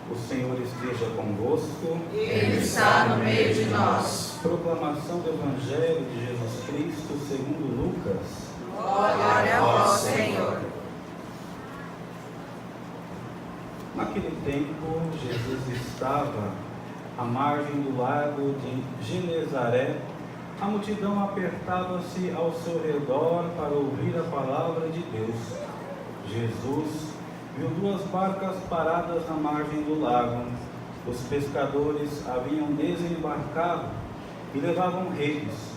O Senhor esteja convosco. Ele está no meio de nós. Proclamação do Evangelho de Jesus Cristo segundo Lucas. Glória a vós, Senhor. Naquele tempo, Jesus estava à margem do lago de Genezaré. A multidão apertava-se ao seu redor para ouvir a palavra de Deus. Jesus viu duas barcas paradas na margem do lago. Os pescadores haviam desembarcado e levavam redes.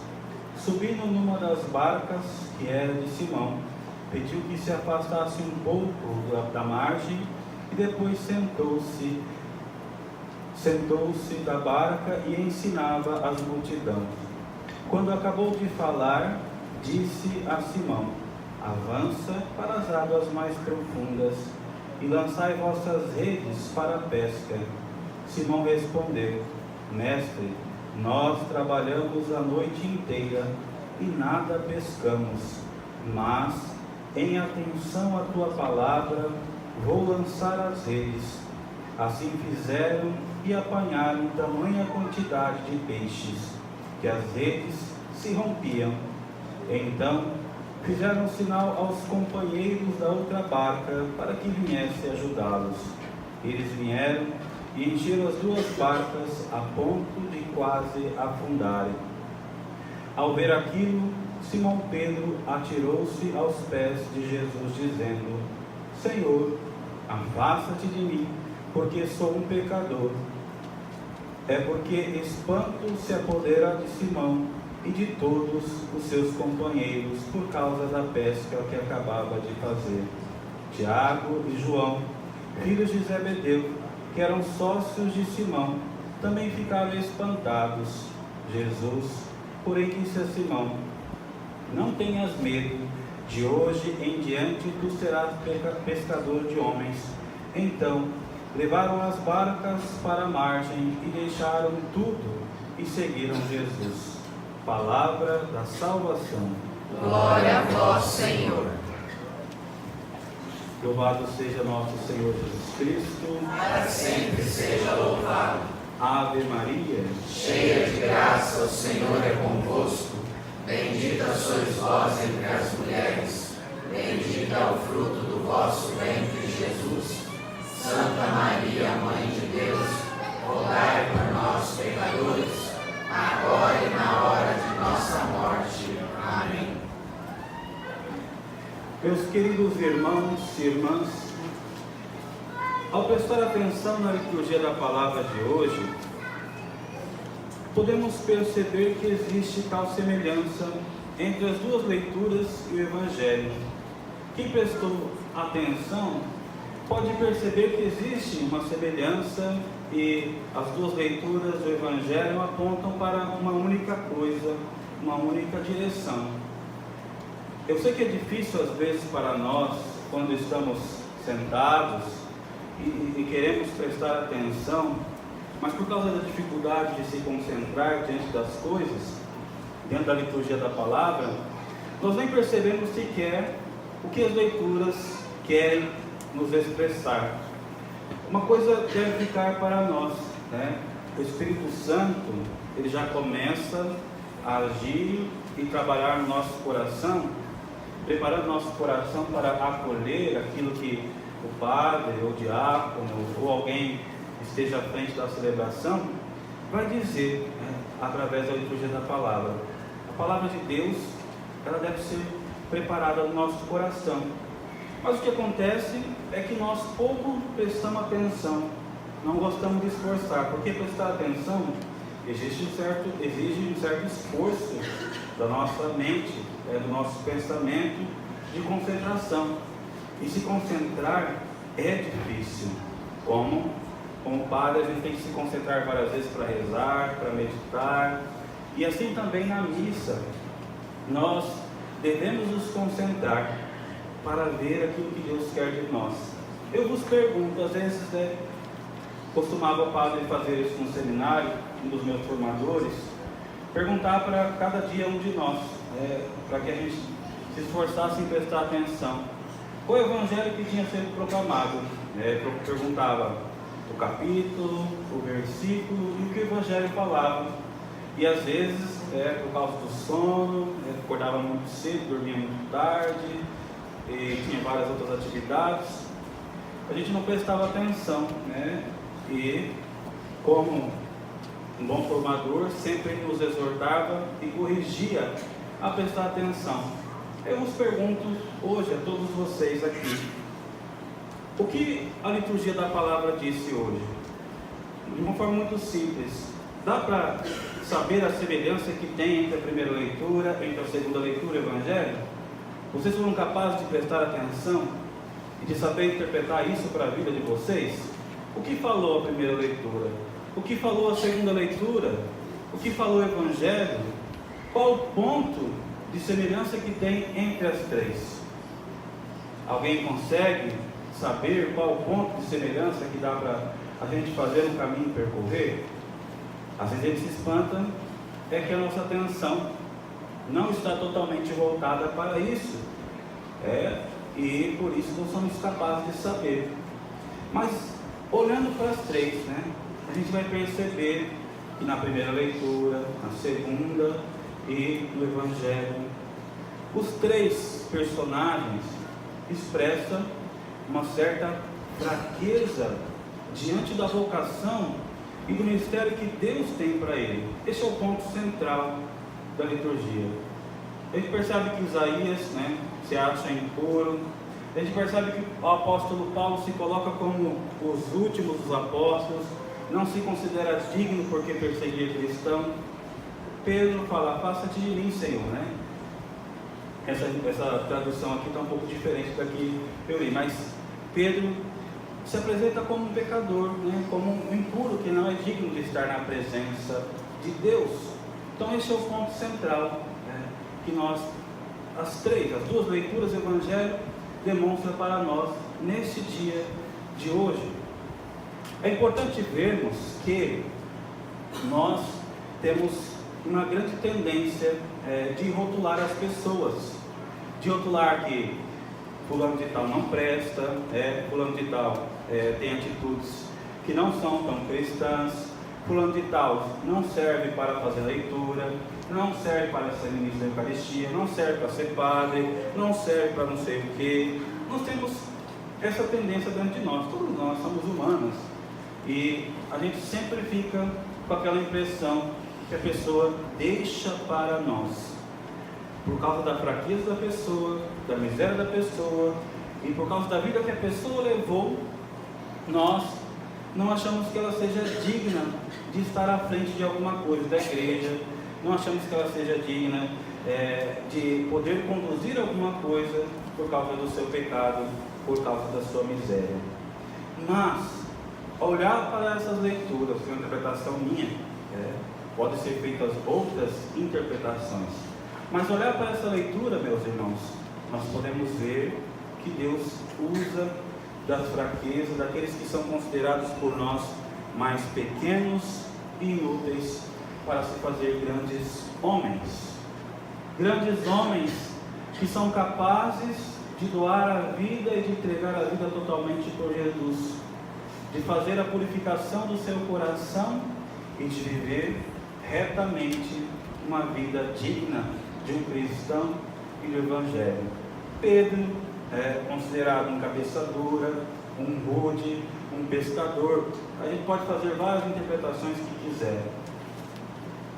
Subindo numa das barcas, que era de Simão, pediu que se afastasse um pouco da margem e depois sentou-se da barca e ensinava as multidões. Quando acabou de falar, disse a Simão: avança para as águas mais profundas e lançai vossas redes para a pesca. Simão respondeu: Mestre, nós trabalhamos a noite inteira e nada pescamos, mas, em atenção à tua palavra, vou lançar as redes. Assim fizeram e apanharam tamanha quantidade de peixes, que as redes se rompiam. Então, fizeram sinal aos companheiros da outra barca para que viesse ajudá-los. Eles vieram e encheram as duas barcas a ponto de quase afundarem. Ao ver aquilo, Simão Pedro atirou-se aos pés de Jesus, dizendo: Senhor, afasta-te de mim, porque sou um pecador. É porque espanto se apodera de Simão e de todos os seus companheiros por causa da pesca que acabava de fazer. Tiago e João, filhos de Zebedeu, que eram sócios de Simão, também ficaram espantados. Jesus, porém, disse a Simão: não tenhas medo, de hoje em diante tu serás pescador de homens. Então levaram as barcas para a margem e deixaram tudo e seguiram Jesus. Palavra da salvação. Glória a vós, Senhor. Louvado seja nosso Senhor Jesus Cristo. Para sempre seja louvado. Ave Maria, cheia de graça, o Senhor é convosco. Bendita sois vós entre as mulheres. Bendito é o fruto do vosso ventre, Jesus. Santa Maria, Mãe de Deus, rogai por nós, pecadores, agora e na hora de nossa morte. Amém. Meus queridos irmãos e irmãs, ao prestar atenção na liturgia da palavra de hoje, podemos perceber que existe tal semelhança entre as duas leituras e o Evangelho. Quem prestou atenção pode perceber que existe uma semelhança e as duas leituras do Evangelho apontam para uma única coisa, uma única direção. Eu sei que é difícil às vezes para nós, quando estamos sentados e queremos prestar atenção, mas por causa da dificuldade de se concentrar diante das coisas, dentro da liturgia da palavra, nós nem percebemos sequer o que as leituras querem nos expressar. Uma coisa deve ficar para nós, né? O Espírito Santo, ele já começa a agir e trabalhar no nosso coração, preparando nosso coração para acolher aquilo que o padre, ou o diácono, ou alguém esteja à frente da celebração, vai dizer, né, através da liturgia da palavra. A palavra de Deus, ela deve ser preparada no nosso coração. Mas o que acontece é que nós pouco prestamos atenção, não gostamos de esforçar, porque prestar atenção exige um certo esforço da nossa mente, do nosso pensamento, de concentração. E se concentrar é difícil. Como padre, a gente tem que se concentrar várias vezes para rezar, para meditar. E assim também na missa, nós devemos nos concentrar para ver aquilo que Deus quer de nós. Eu vos pergunto, às vezes costumava o padre fazer isso no seminário, um dos meus formadores, perguntar para cada dia um de nós, para que a gente se esforçasse em prestar atenção. Qual é o evangelho que tinha sido proclamado? Perguntava, o capítulo, o versículo e o que o Evangelho falava. E às vezes, por causa do sono, acordava muito cedo, dormia muito tarde, e tinha várias outras atividades, a gente não prestava atenção, né? E como um bom formador, sempre nos exortava e corrigia a prestar atenção. Eu vos pergunto hoje a todos vocês aqui, o que a liturgia da palavra disse hoje? De uma forma muito simples, dá para saber a semelhança que tem entre a primeira leitura, entre a segunda leitura e o Evangelho? Vocês foram capazes de prestar atenção e de saber interpretar isso para a vida de vocês? O que falou a primeira leitura? O que falou a segunda leitura? O que falou o Evangelho? Qual o ponto de semelhança que tem entre as três? Alguém consegue saber qual o ponto de semelhança que dá para a gente fazer um caminho percorrer? Às vezes a gente se espanta, é que a nossa atenção não está totalmente voltada para isso, e por isso não somos capazes de saber. Mas olhando para as três, né, a gente vai perceber que na primeira leitura, na segunda e no Evangelho, os três personagens expressam uma certa fraqueza diante da vocação e do ministério que Deus tem para ele. Esse é o ponto central da liturgia. A gente percebe que Isaías, se acha impuro. A gente percebe que o apóstolo Paulo se coloca como os últimos dos apóstolos, não se considera digno porque perseguia cristão. Pedro fala: afasta-te de mim, Senhor, Essa tradução aqui está um pouco diferente da que eu li, mas Pedro se apresenta como um pecador, como um impuro que não é digno de estar na presença de Deus. Então esse é o ponto central, que as duas leituras do Evangelho demonstram para nós nesse dia de hoje. É importante vermos que nós temos uma grande tendência de rotular as pessoas, de rotular que fulano de tal não presta, fulano de tal tem atitudes que não são tão cristãs, fulano de tal não serve para fazer leitura, não serve para ser ministro da Eucaristia, não serve para ser padre, não serve para não sei o que. Nós temos essa tendência dentro de nós, todos nós somos humanos, e a gente sempre fica com aquela impressão que a pessoa deixa para nós, por causa da fraqueza da pessoa, da miséria da pessoa, e por causa da vida que a pessoa levou, nós não achamos que ela seja digna de estar à frente de alguma coisa da igreja, não achamos que ela seja digna de poder conduzir alguma coisa por causa do seu pecado, por causa da sua miséria. Mas, ao olhar para essas leituras, que é uma interpretação minha, podem ser feitas outras interpretações, mas olhar para essa leitura, meus irmãos, nós podemos ver que Deus usa das fraquezas daqueles que são considerados por nós mais pequenos e inúteis para se fazer grandes homens. Grandes homens que são capazes de doar a vida e de entregar a vida totalmente por Jesus, de fazer a purificação do seu coração e de viver retamente uma vida digna de um cristão e do Evangelho. Pedro é considerado um cabeça dura, um rude, um pescador. A gente pode fazer várias interpretações que quiser.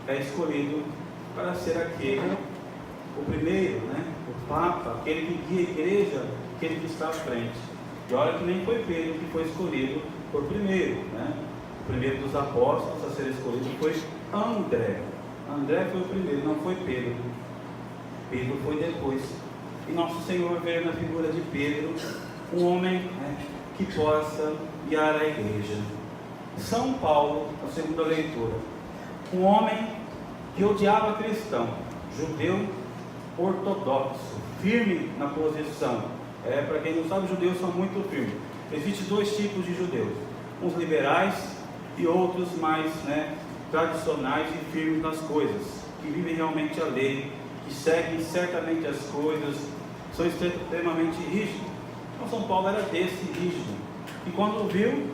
É escolhido para ser aquele, o primeiro, o Papa, aquele que guia a igreja, aquele que está à frente. E olha que nem foi Pedro que foi escolhido por primeiro, O primeiro dos apóstolos a ser escolhido foi André. André foi o primeiro, não foi Pedro. Pedro foi depois. E nosso Senhor veio na figura de Pedro, um homem que possa guiar a igreja. São Paulo, a segunda leitura, um homem que odiava cristão, judeu ortodoxo, firme na posição. Para quem não sabe, os judeus são muito firmes. Existem dois tipos de judeus, uns liberais e outros mais tradicionais e firmes nas coisas, que vivem realmente a lei, que seguem certamente as coisas, são extremamente rígidos. Então São Paulo era desse rígido, e quando viu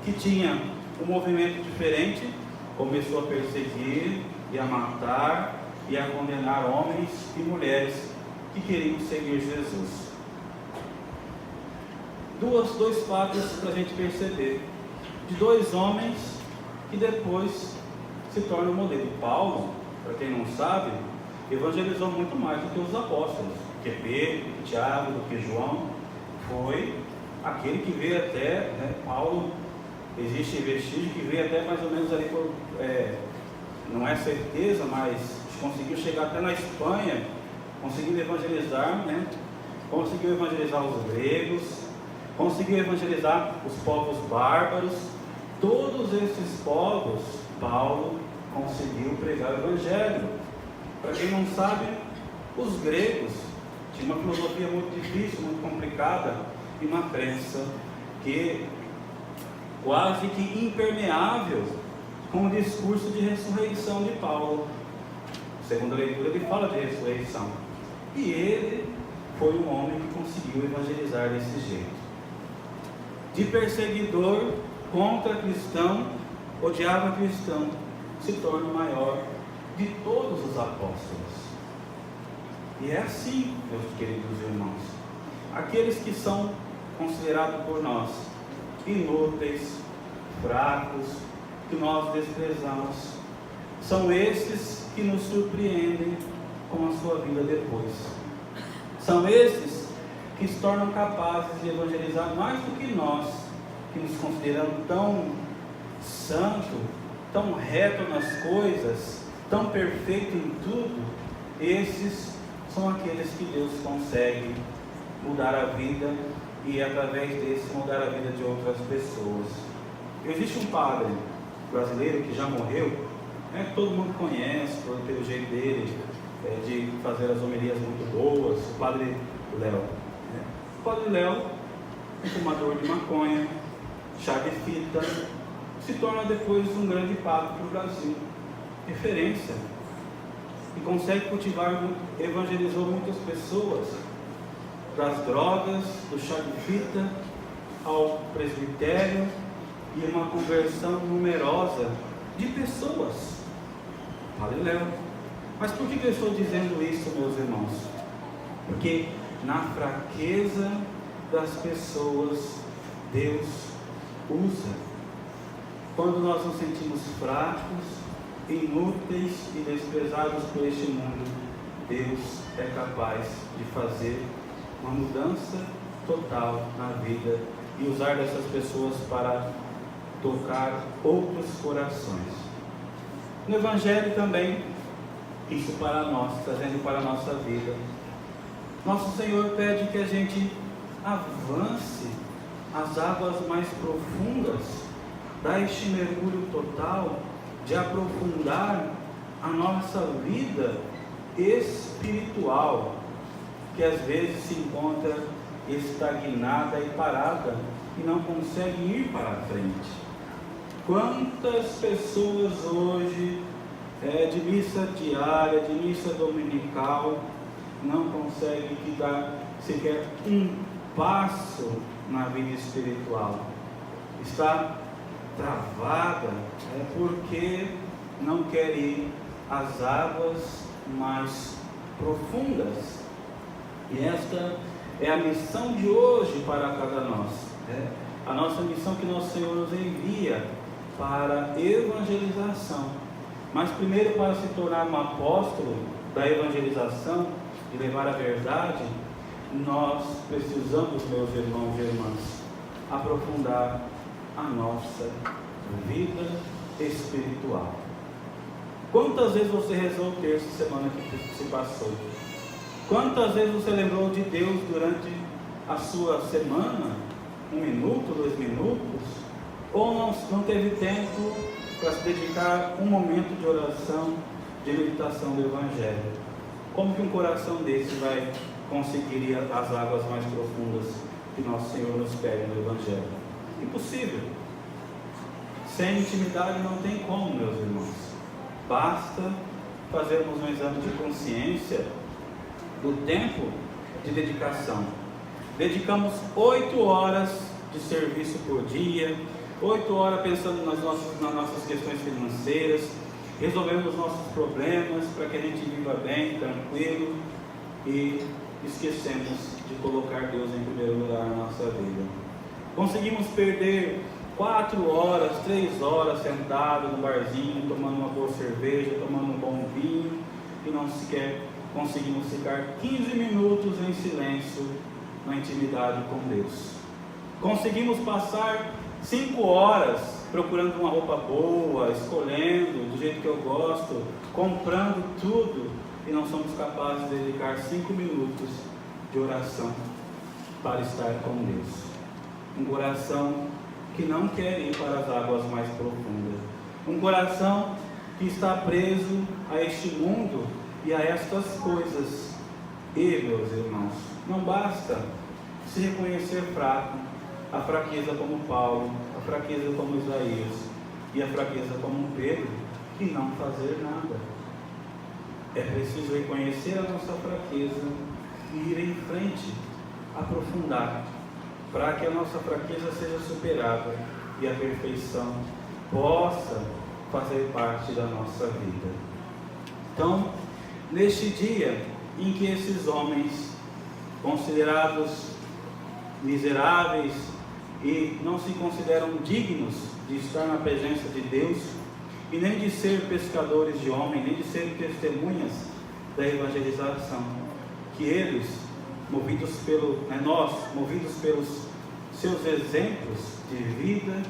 que tinha um movimento diferente, começou a perseguir e a matar e a condenar homens e mulheres que queriam seguir Jesus. Dois fatos para a gente perceber, de dois homens que depois se tornam modelo. Paulo, para quem não sabe, evangelizou muito mais do que os apóstolos, do que Pedro, do que Tiago, do que João. Foi aquele que veio até, Paulo, existe vestígio que veio até mais ou menos ali por, não é certeza, mas conseguiu chegar até na Espanha, conseguiu evangelizar, conseguiu evangelizar os gregos, conseguiu evangelizar os povos bárbaros. Todos esses povos, Paulo conseguiu pregar o evangelho. Para quem não sabe, os gregos tinham uma filosofia muito difícil, muito complicada, e uma crença que quase que impermeável com o discurso de ressurreição de Paulo. Segunda leitura, ele fala de ressurreição. E ele foi um homem que conseguiu evangelizar desse jeito. De perseguidor contra cristão, odiava cristão, se torna o maior de todos os apóstolos. E é assim, meus queridos irmãos, aqueles que são considerados por nós inúteis, fracos, que nós desprezamos, são esses que nos surpreendem com a sua vida depois. São esses que se tornam capazes de evangelizar mais do que nós, que nos consideramos tão santo, tão reto nas coisas, tão perfeito em tudo. Esses são aqueles que Deus consegue mudar a vida e através desses mudar a vida de outras pessoas. Existe um padre brasileiro que já morreu, que todo mundo conhece pelo jeito dele de fazer as homilias muito boas, o Padre Léo. O Padre Léo, um fumador de maconha, chá de fita, se torna depois um grande padre para o Brasil, referência, e consegue cultivar, evangelizou muitas pessoas, das drogas, do chá de fita, ao presbitério, e uma conversão numerosa de pessoas. Padre Léo. Mas por que eu estou dizendo isso, meus irmãos? Porque na fraqueza das pessoas, Deus usa. Quando nós nos sentimos fracos, inúteis e desprezados por este mundo, Deus é capaz de fazer uma mudança total na vida e usar dessas pessoas para tocar outros corações. No Evangelho também, isso para nós, trazendo para a nossa vida, nosso Senhor pede que a gente avance as águas mais profundas, dá este mergulho total de aprofundar a nossa vida espiritual, que às vezes se encontra estagnada e parada e não consegue ir para a frente. Quantas pessoas hoje, de missa diária, de missa dominical, não conseguem dar sequer um passo na vida espiritual? Está travada porque não quer ir às águas mais profundas. E esta é a missão de hoje para cada nós. A nossa missão que nosso Senhor nos envia para evangelização. Mas primeiro, para se tornar um apóstolo da evangelização, de levar a verdade, nós precisamos, meus irmãos e irmãs, aprofundar a nossa vida espiritual. Quantas vezes você rezou o terço semana que se passou? Quantas vezes você lembrou de Deus durante a sua semana? 1 minuto, 2 minutos? Ou não teve tempo para se dedicar um momento de oração, de meditação do Evangelho? Como que um coração desse vai conseguir ir às águas mais profundas que nosso Senhor nos pede no Evangelho? Impossível. Sem intimidade não tem como, meus irmãos. Basta fazermos um exame de consciência do tempo de dedicação. Dedicamos 8 horas de serviço por dia, 8 horas pensando nas nossas questões financeiras, resolvendo os nossos problemas para que a gente viva bem, tranquilo, e esquecemos de colocar Deus em primeiro lugar na nossa vida. Conseguimos perder 4 horas, 3 horas sentado no barzinho, tomando uma boa cerveja, tomando um bom vinho, e não sequer conseguimos ficar 15 minutos em silêncio na intimidade com Deus. Conseguimos passar 5 horas procurando uma roupa boa, escolhendo do jeito que eu gosto, comprando tudo, e não somos capazes de dedicar 5 minutos de oração para estar com Deus. Um coração que não quer ir para as águas mais profundas. Um coração que está preso a este mundo e a estas coisas. E, meus irmãos, não basta se reconhecer fraco, a fraqueza como Paulo, a fraqueza como Isaías e a fraqueza como Pedro, e não fazer nada. É preciso reconhecer a nossa fraqueza e ir em frente, aprofundar, para que a nossa fraqueza seja superada e a perfeição possa fazer parte da nossa vida. Então, neste dia em que esses homens, considerados miseráveis e não se consideram dignos de estar na presença de Deus, e nem de ser pescadores de homens, nem de ser testemunhas da evangelização, que eles, nós, movidos pelos seus exemplos de vida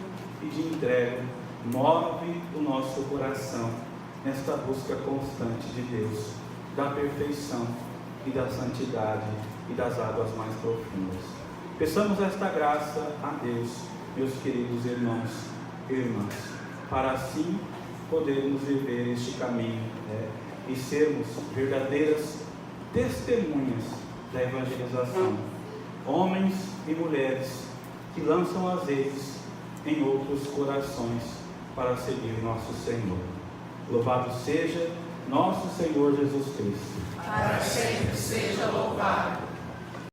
e de entrega, move o nosso coração nesta busca constante de Deus, da perfeição e da santidade e das águas mais profundas. Peçamos esta graça a Deus, meus queridos irmãos e irmãs, para assim podermos viver este caminho, e sermos verdadeiras testemunhas da evangelização, homens e mulheres que lançam as redes em outros corações para seguir nosso Senhor. Louvado seja nosso Senhor Jesus Cristo. Para sempre seja louvado.